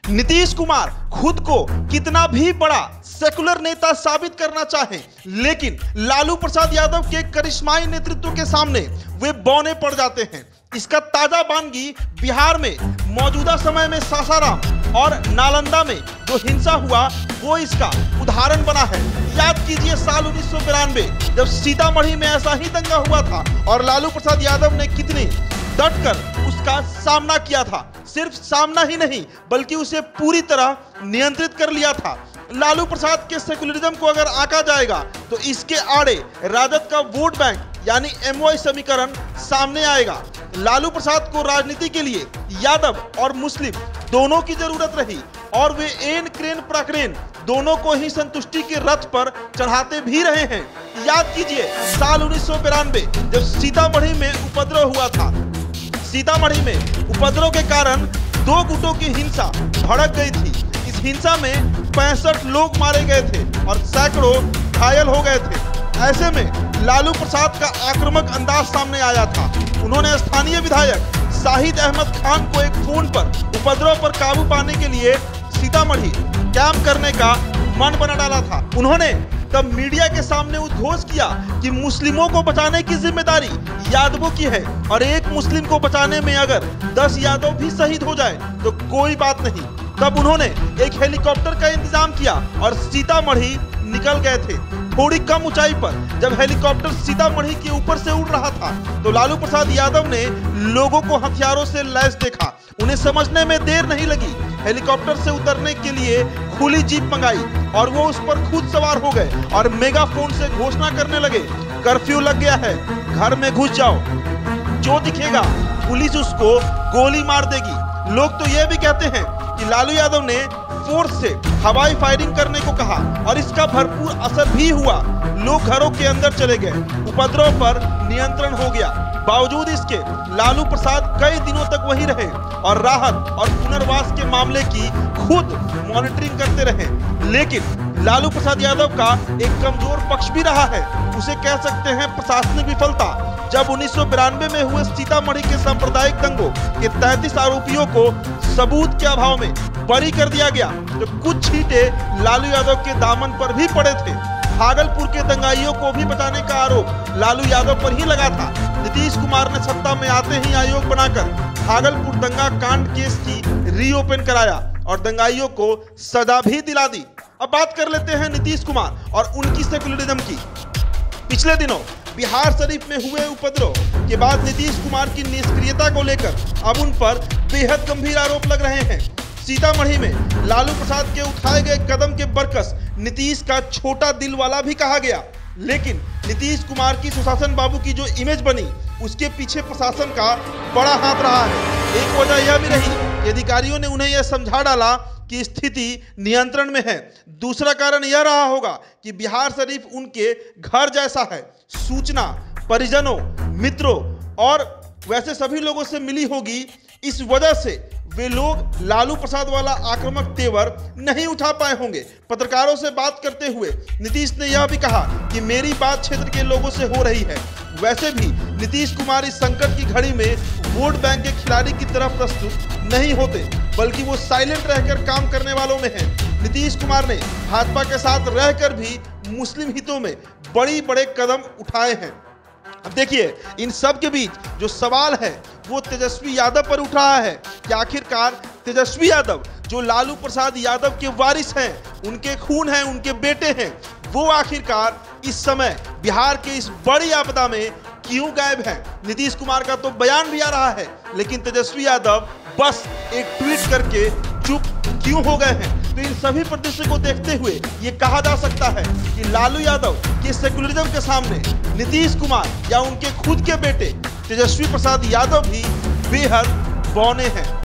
नीतीश कुमार खुद को कितना भी बड़ा सेकुलर नेता साबित करना चाहे, लेकिन लालू प्रसाद यादव के करिश्माई नेतृत्व के सामने वे बौने पड़ जाते हैं। इसका ताजा बानगी बिहार में मौजूदा समय में सासाराम और नालंदा में जो हिंसा हुआ वो इसका उदाहरण बना है। याद कीजिए साल 1992 जब सीतामढ़ी में ऐसा ही दंगा हुआ था और लालू प्रसाद यादव ने कितनी डटकर उसका सामना किया था। सिर्फ सामना ही नहीं बल्कि उसे पूरी तरह नियंत्रित कर लिया था। लालू प्रसाद के सेकुलरिज्म को अगर आंका जाएगा तो इसके आड़े राजद का वोट बैंक यानी एमवाई समीकरण सामने आएगा। लालू प्रसाद को राजनीति के लिए यादव और मुस्लिम दोनों की जरूरत रही और वे एन क्रेन प्रक्रेन दोनों को ही संतुष्टि के रथ पर चढ़ाते भी रहे हैं। याद कीजिए साल 1992 जब सीतामढ़ी में उपद्रव हुआ था। सीतामढ़ी में उपद्रव के कारण दो गुटों की हिंसा भड़क गई थी। इस हिंसा में 65 लोग मारे गए थे और सैकड़ों घायल हो गए थे। ऐसे में लालू प्रसाद का आक्रामक अंदाज सामने आया था। उन्होंने स्थानीय विधायक शाहिद अहमद खान को एक फोन पर उपद्रव पर काबू पाने के लिए सीतामढ़ी कैंप करने का मन बना डाला था। उन्होंने तब मीडिया के सामने उद्घोष किया कि मुस्लिमों को बचाने की जिम्मेदारी यादवों की है और एक मुस्लिम को बचाने में अगर 10 यादव भी शहीद हो जाए तो कोई बात नहीं। तब उन्होंने एक हेलीकॉप्टर का इंतजाम किया और सीतामढ़ी निकल गए थे। थोड़ी कम ऊंचाई पर जब हेलीकॉप्टर सीतामढ़ी के ऊपर से उड़ रहा था तो लालू प्रसाद यादव ने लोगों को हथियारों से लैस देखा। उन्हें समझने में देर नहीं लगी। हेलीकॉप्टर से उतरने के लिए खुली जीप मंगाई और वो उस पर खुद सवार हो गए और मेगाफोन से घोषणा करने लगे, कर्फ्यू लग गया है, घर में घुस जाओ, जो दिखेगा पुलिस उसको गोली मार देगी। लोग तो ये भी कहते हैं कि लालू यादव ने फोर्स से हवाई फायरिंग करने को कहा और इसका भरपूर असर भी हुआ। लोग घरों के अंदर चले गए, उपद्रव पर नियंत्रण हो गया। बावजूद इसके लालू प्रसाद कई दिनों तक वहीं रहे और राहत और पुनर्वास के मामले की खुद मॉनिटरिंग करते रहे। लेकिन लालू प्रसाद यादव का एक कमजोर पक्ष भी रहा है, उसे कह सकते हैं प्रशासनिक विफलता। जब 1992 में हुए सीतामढ़ी के सांप्रदायिक दंगों के 33 आरोपियों को सबूत के अभाव में बरी कर दिया गया तो कुछ छींटे लालू यादव के दामन पर भी पड़े थे। भागलपुर के दंगाइयों को भी बचाने का आरोप लालू यादव पर ही लगा था। नीतीश कुमार ने सत्ता में आते ही आयोग बनाकर भागलपुर दंगा कांड केस की रीओपन कराया और दंगाइयों को सजा भी दिला दी। अब बात कर लेते हैं नीतीश कुमार और उनकी सेकुलरिज्म की। पिछले दिनों बिहार शरीफ में हुए उपद्रव के बाद नीतीश कुमार की निष्क्रियता को लेकर अब उन पर बेहद गंभीर आरोप लग रहे हैं। सीतामढ़ी में लालू प्रसाद के उठाए गए कदम के बरकस नीतीश का छोटा दिल वाला भी कहा गया, लेकिन नीतीश कुमार की सुशासन बाबू की जो इमेज बनी उसके पीछे प्रशासन का बड़ा हाथ रहा है। एक वजह यह भी रही कि अधिकारियों ने उन्हें यह समझा डाला कि स्थिति नियंत्रण में है। दूसरा कारण यह रहा होगा कि बिहार शरीफ उनके घर जैसा है। सूचना परिजनों, मित्रों और वैसे सभी लोगों से मिली होगी। इस वजह से वे लोग लालू प्रसाद वाला आक्रामक तेवर नहीं उठा पाए होंगे। पत्रकारों से बात करते हुए नीतीश ने यह भी कहा कि मेरी बात क्षेत्र के लोगों से हो रही है। वैसे भी नीतीश कुमार इस संकट की घड़ी में वोट बैंक के खिलाड़ी की तरफ प्रस्तुत नहीं होते, बल्कि वो साइलेंट रहकर काम करने वालों में हैं। नीतीश कुमार ने भाजपा के साथ रहकर भी मुस्लिम हितों में बड़े कदम उठाए हैं। अब देखिए इन सब के बीच जो सवाल है वो तेजस्वी यादव पर उठ रहा है कि आखिरकार तेजस्वी यादव जो लालू प्रसाद यादव के वारिस हैं, उनके खून हैं, उनके बेटे हैं, वो आखिरकार इस समय बिहार के इस बड़ी आपदा में क्यों गायब हैं। नीतीश कुमार का तो बयान भी आ रहा है, लेकिन तेजस्वी यादव बस एक ट्वीट करके चुप क्यों हो गए हैं। तो इन सभी परिदृश्य को देखते हुए ये कहा जा सकता है कि लालू यादव के सेकुलरिज्म के सामने नीतीश कुमार या उनके खुद के बेटे तेजस्वी प्रसाद यादव भी बेहद बौने हैं।